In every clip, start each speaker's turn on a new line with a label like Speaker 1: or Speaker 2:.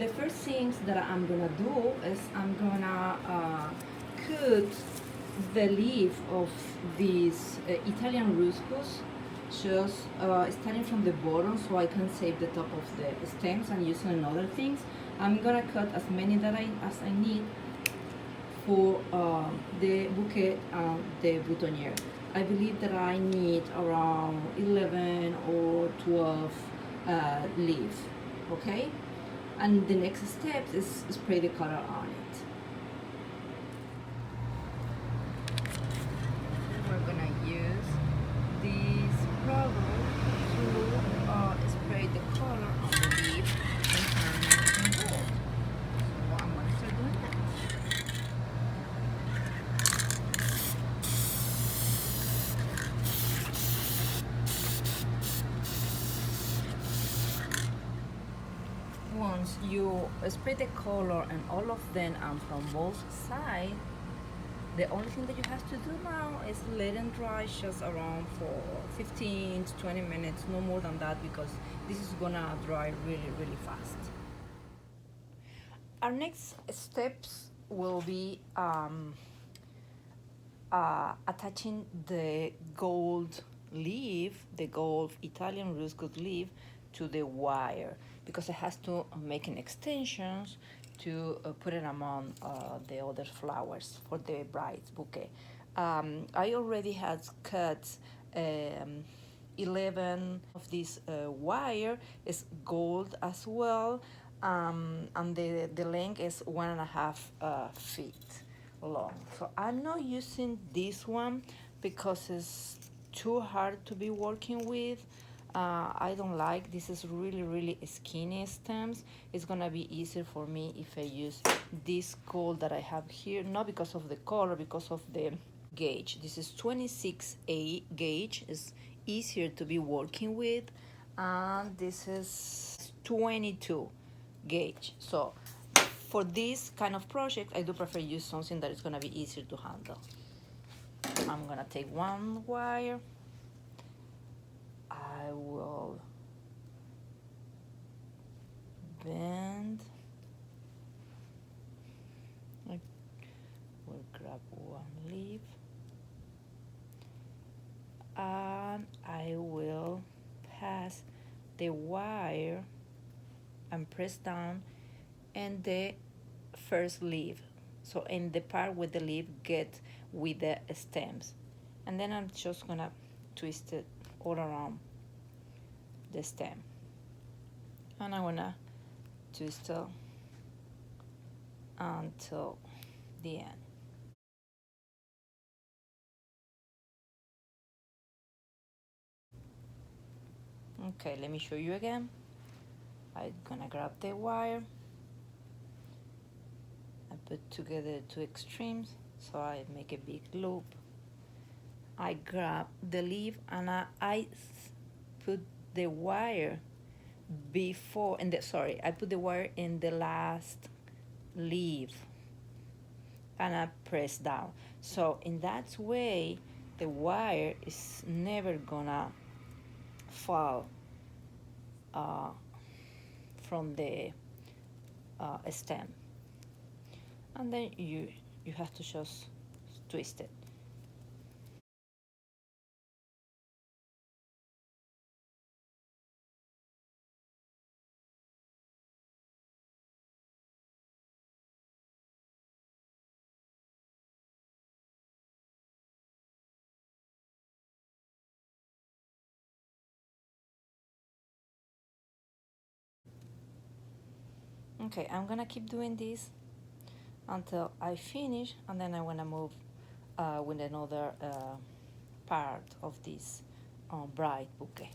Speaker 1: the first things that I'm gonna do is I'm gonna cut the leaf of this Italian Ruscus, just starting from the bottom so I can save the top of the stems and use on other things. I'm gonna cut as many as I need for the bouquet and the boutonniere. I believe that I need around 11 or 12 leaves, okay? And the next step is spray the color on it. We're gonna use this product to spray the color on the leaf and turn it in gold. So I'm gonna start doing that. Once you spray the color and all of them are from both sides, the only thing that you have to do now is let them dry just around for 15 to 20 minutes, no more than that, because this is gonna dry really fast. Our next steps will be attaching the gold leaf, the gold Italian Ruscus leaf, to the wire, because it has to make an extensions to put it among the other flowers for the bride's bouquet. I already had cut 11 of this wire. Is gold as well, and the length is 1.5 feet long. So I'm not using this one because it's too hard to be working with. I don't like, this is really skinny stems. It's gonna be easier for me if I use this gold that I have here, not because of the color, because of the gauge. This is 26A gauge, is easier to be working with, and this is 22 gauge. So for this kind of project, I do prefer use something that is gonna be easier to handle. I'm gonna take one wire. I will bend. I will grab one leaf, and I will pass the wire and press down in the first leaf, so in the part where the leaf get with the stems, and then I'm just gonna twist it all around the stem, and I'm gonna twist it until the end. Okay, let me show you again. I'm gonna grab the wire and put together two extremes, so I make a big loop. I grab the leaf and I put the wire before, I put the wire in the last leaf, and I press down. So in that way, the wire is never gonna fall from the stem, and then you have to just twist it. Okay, I'm gonna keep doing this until I finish, and then I wanna move with another part of this bride bouquet.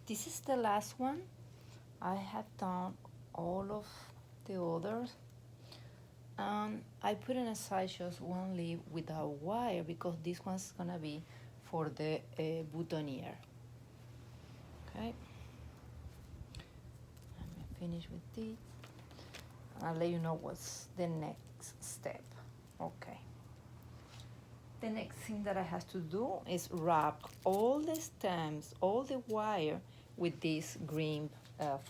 Speaker 1: This is the last one. I have done all of the others, and I put in aside just one leaf without wire because this one's gonna be for the boutonniere. Okay, let me finish with this. I'll let you know what's the next step. Okay. The next thing that I have to do is wrap all the stems, all the wire with this green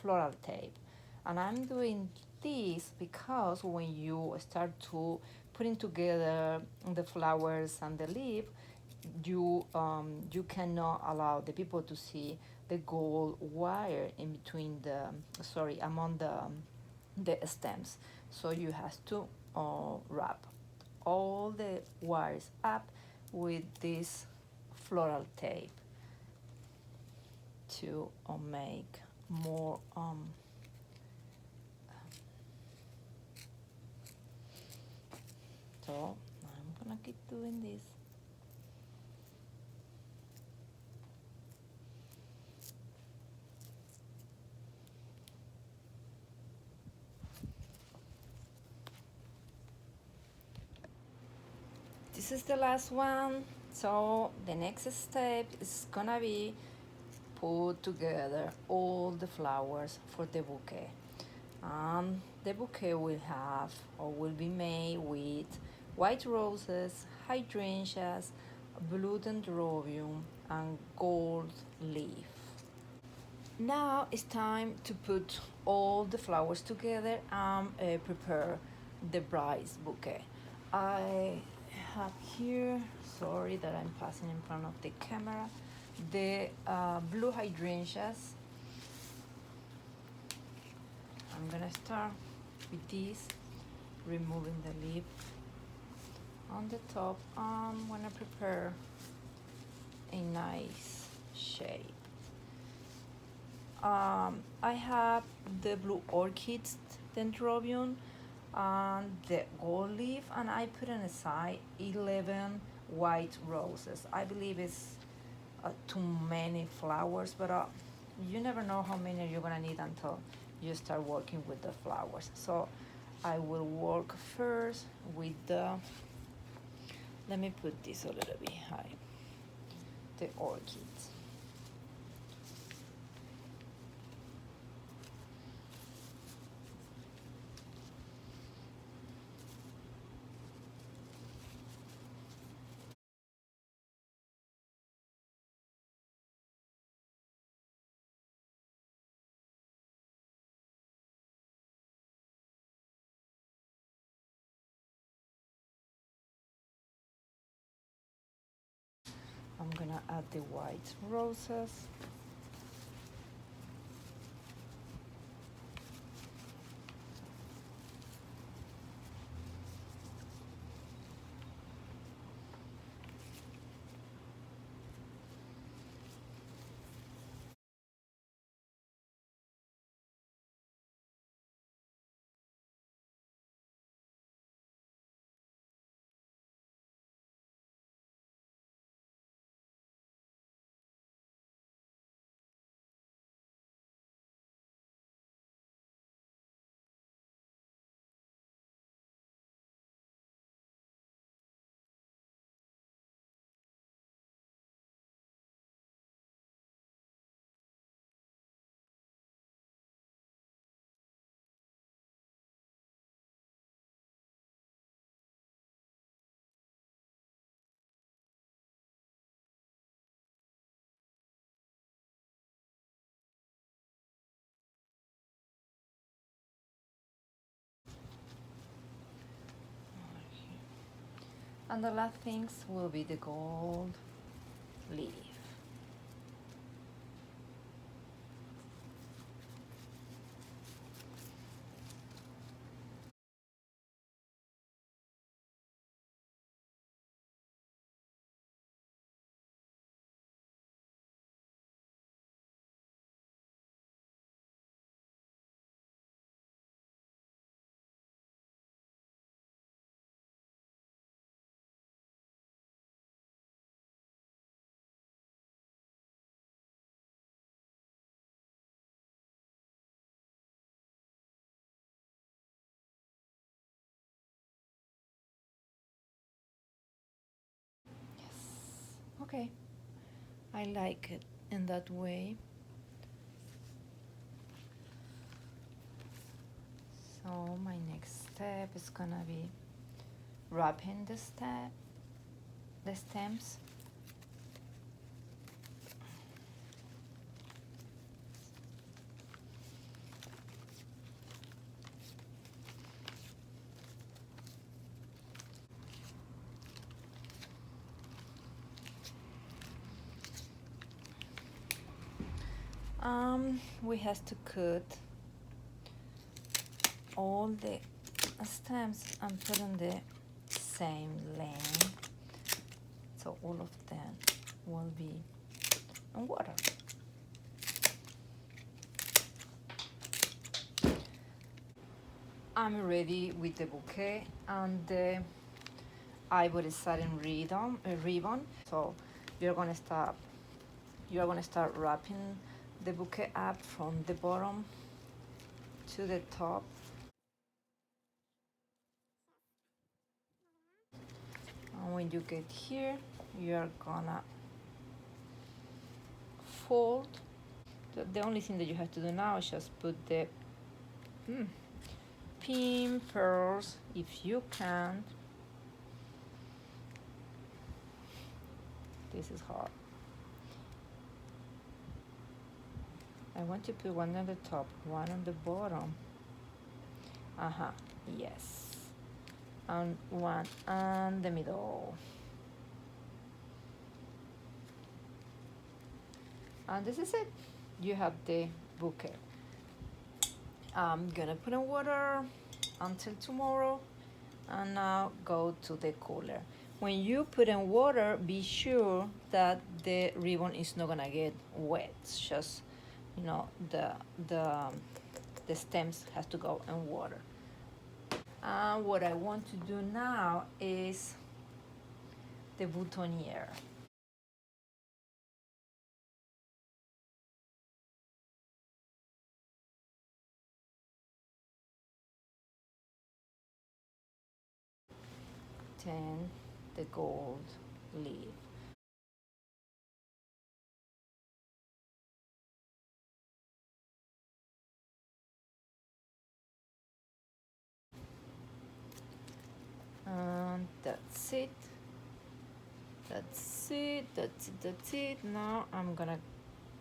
Speaker 1: floral tape. And I'm doing this because when you start to putting together the flowers and the leaf, you cannot allow the people to see the gold wire in between among the stems. So you have to wrap all the wires up with this floral tape to make more so I'm gonna keep doing this. This is the last one. So the next step is gonna be put together all the flowers for the bouquet. The bouquet will have or will be made with white roses, hydrangeas, blue dendrobium, and gold leaf. Now it's time to put all the flowers together and prepare the bride's bouquet. I have here, sorry that I'm passing in front of the camera, the blue hydrangeas. I'm gonna start with this, removing the leaf on the top. I'm gonna prepare a nice shape. I have the blue orchids dendrobium and the gold leaf, and I put on the side 11 white roses. I believe it's too many flowers, but you never know how many you're gonna need until you start working with the flowers. So I will work first with let me put this a little bit high, the orchids. I'm gonna add the white roses. And the last things will be the gold leaf. Yes. Okay. I like it in that way. So my next step is gonna be wrapping the stems. We have to cut all the stems and put in the same length, so all of them will be in water. I'm ready with the bouquet and the ivory satin ribbon. So you're gonna start wrapping the bouquet up from the bottom to the top. And when you get here, you're gonna fold. The only thing that you have to do now is just put the pin pearls if you can. This is hard. I want to put one on the top, one on the bottom. Yes. And one on the middle. And this is it. You have the bouquet. I'm gonna put in water until tomorrow and now go to the cooler. When you put in water, be sure that the ribbon is not gonna get wet. It's just, you know, the stems has to go in water. And what I want to do now is the boutonniere. Then the gold leaf. And that's it. That's it. Now I'm gonna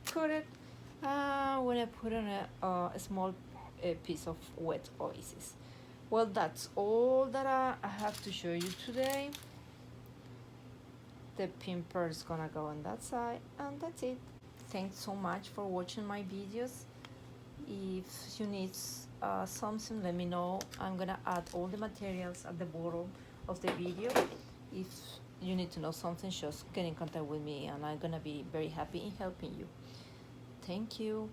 Speaker 1: cut it. When I put in a small piece of wet oasis. Well, that's all that I have to show you today. The pin pearl is gonna go on that side, and that's it. Thanks so much for watching my videos. If you need something, let me know. I'm gonna add all the materials at the bottom of the video. If you need to know something, just get in contact with me and I'm gonna be very happy in helping you. Thank you.